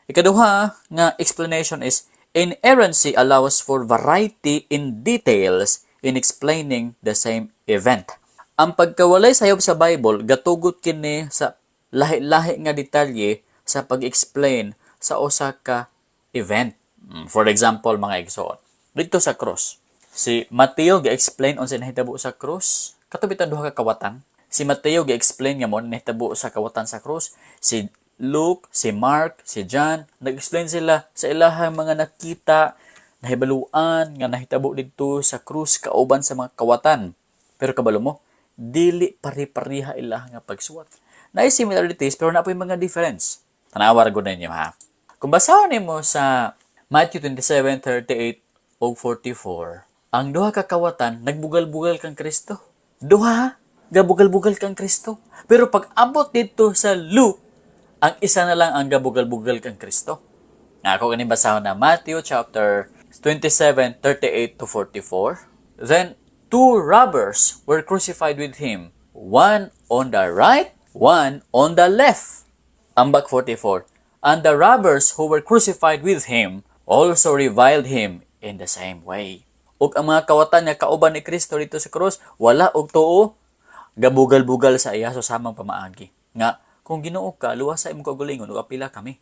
Ikaduha nga explanation is, inerrancy allows for variety in details in explaining the same event. Ang pagkawalay sayop sa Bible, gatugot kini sa lahi-lahi nga detalye sa pag-explain sa usa ka event. For example, mga igsoon, dito sa cross, si Mateo ga-explain unsa nahitabo sa cross, katubitan duha ka kawatan. Si Mateo ga-explain nga mo nahitabo sa kawatan sa cross. Si Luke, si Mark, si John, nag-explain sila sa ilahang mga nakita, nahibaluan nga nahitabo dito sa krus kauban sa mga kawatan. Pero kabalo mo, dili pari-pariha ilah nga pagsuwat. Naay similarities pero napoy mga difference. Tanawar gud ninyo ha. Kung basahon nimo sa Matthew 27:38 o 44, ang duha ka kawatan nagbugal-bugal kang Kristo. Duha gabugal-bugal kang Kristo. Pero pag abot dito sa Luke, ang isa na lang ang gabugal-bugal kang Kristo. Ako ganing basahon na Matthew chapter 27:38 to 44. Then two robbers were crucified with him, one on the right, one on the left. Ambak 44. And the robbers who were crucified with him also reviled him in the same way. Ug ang mga kawatan nga kauban ni Kristo dito sa krus, wala og tuo, gabugal-bugal sa iya sa samang pamaagi. Nga, kung Ginoo ka, luwas sa imong kaugalingon ug apila kami.